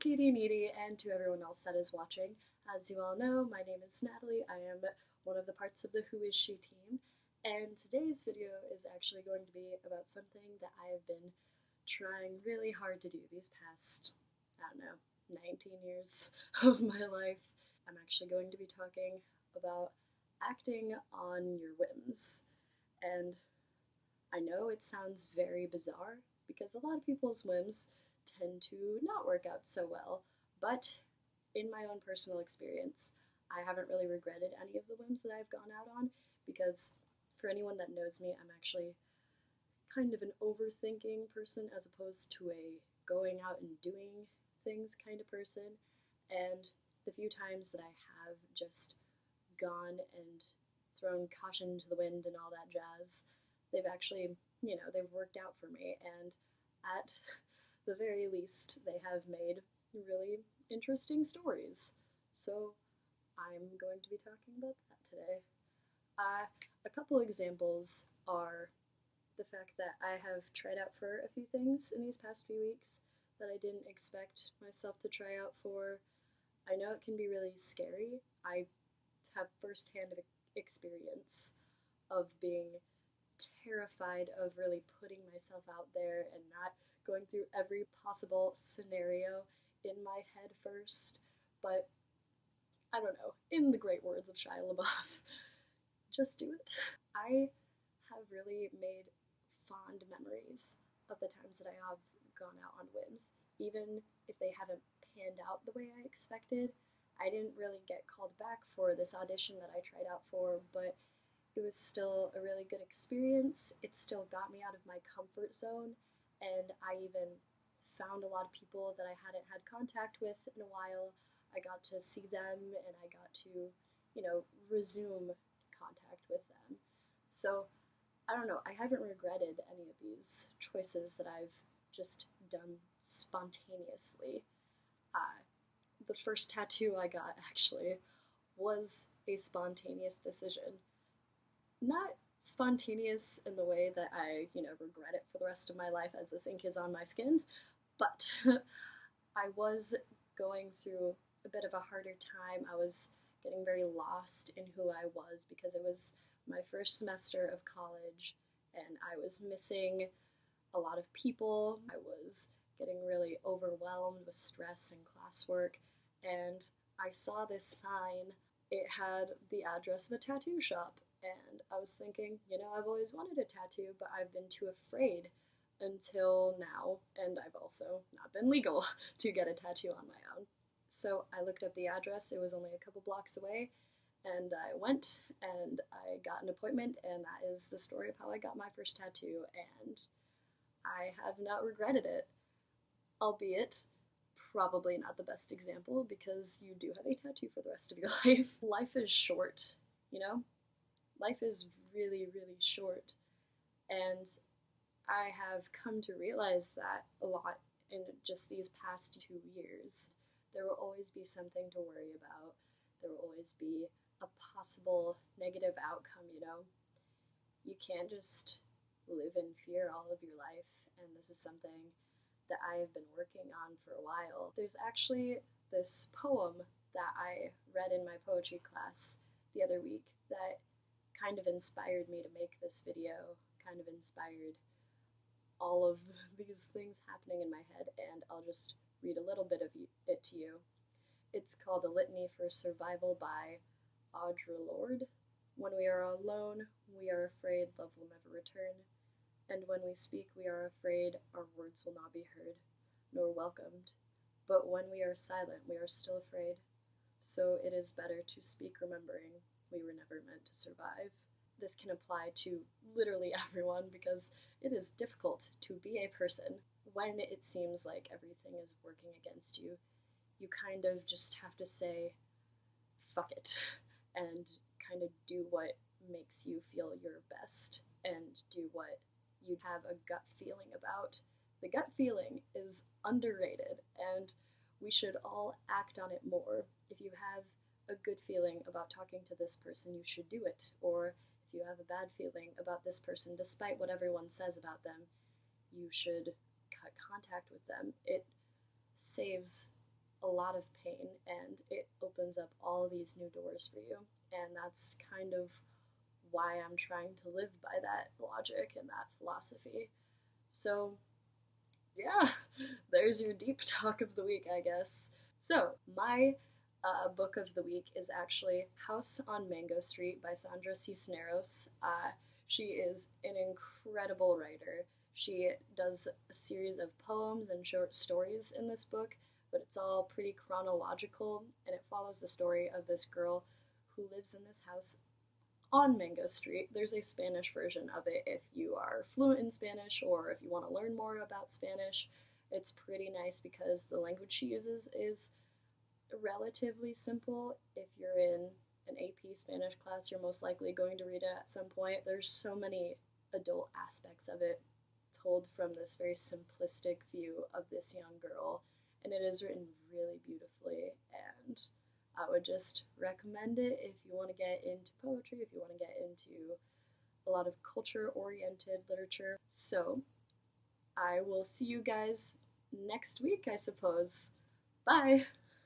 Kitty Needy, and to everyone else that is watching. As you all know, my name is Natalie. I am one of the parts of the Who Is She team, and today's video is actually going to be about something that I have been trying really hard to do these past, I don't know, 19 years of my life. I'm actually going to be talking about acting on your whims. And I know it sounds very bizarre because a lot of people's whims tend to not work out so well, but in my own personal experience, I haven't really regretted any of the whims that I've gone out on because for anyone that knows me, I'm actually kind of an overthinking person as opposed to a going out and doing things kind of person. And the few times that I have just gone and thrown caution to the wind and all that jazz, they've actually, they've worked out for me. And at the very least, they have made really interesting stories. So I'm going to be talking about that today. A couple examples are the fact that I have tried out for a few things in these past few weeks that I didn't expect myself to try out for. I know it can be really scary. I have firsthand experience of being terrified of really putting myself out there and not going through every possible scenario in my head first. But I don't know, in the great words of Shia LaBeouf, just do it. I have really made fond memories of the times that I have gone out on whims. Even if they haven't panned out the way I expected, I didn't really get called back for this audition that I tried out for, but it was still a really good experience. It still got me out of my comfort zone, and I even found a lot of people that I hadn't had contact with in a while. I got to see them, and I got to, resume contact with them. So, I don't know, I haven't regretted any of these choices that I've just done spontaneously. The first tattoo I got, actually, was a spontaneous decision. Not spontaneous in the way that I, regret it for the rest of my life as this ink is on my skin, but I was going through a bit of a harder time. I was getting very lost in who I was because it was my first semester of college and I was missing a lot of people. I was getting really overwhelmed with stress and classwork, and I saw this sign. It had the address of a tattoo shop, and I was thinking, I've always wanted a tattoo, but I've been too afraid until now, and I've also not been legal to get a tattoo on my own. So I looked up the address. It was only a couple blocks away, and I went and I got an appointment, and that is the story of how I got my first tattoo, and I have not regretted it, albeit probably not the best example because you do have a tattoo for the rest of your life. Life is short, Life is really, really short, and I have come to realize that a lot in just these past 2 years. There will always be something to worry about. There will always be a possible negative outcome, You can't just live in fear all of your life, and this is something that I have been working on for a while. There's actually this poem that I read in my poetry class the other week that kind of inspired me to make this video, kind of inspired all of these things happening in my head, and I'll just read a little bit of it to you. It's called A Litany for Survival by Audre Lorde. When we are alone, we are afraid love will never return, and when we speak, we are afraid our words will not be heard, nor welcomed. But when we are silent, we are still afraid. So it is better to speak remembering we were never meant to survive. This can apply to literally everyone because it is difficult to be a person when it seems like everything is working against you. You kind of just have to say, fuck it, and kind of do what makes you feel your best and do what you have a gut feeling about. The gut feeling is underrated, and we should all act on it more. If you have a good feeling about talking to this person, you should do it. Or if you have a bad feeling about this person, despite what everyone says about them, you should cut contact with them. It saves a lot of pain, and it opens up all these new doors for you. And that's kind of why I'm trying to live by that logic and that philosophy. So, yeah, there's your deep talk of the week, I guess. So, my book of the week is actually House on Mango Street by Sandra Cisneros. She is an incredible writer. She does a series of poems and short stories in this book, but it's all pretty chronological, and it follows the story of this girl who lives in this house on Mango Street. There's a Spanish version of it if you are fluent in Spanish or if you want to learn more about Spanish. It's pretty nice because the language she uses is relatively simple. If you're in an AP Spanish class, you're most likely going to read it at some point. There's so many adult aspects of it told from this very simplistic view of this young girl, and it is written really beautifully, and I would just recommend it if you want to get into poetry, if you want to get into a lot of culture-oriented literature. So, I will see you guys next week, I suppose. Bye!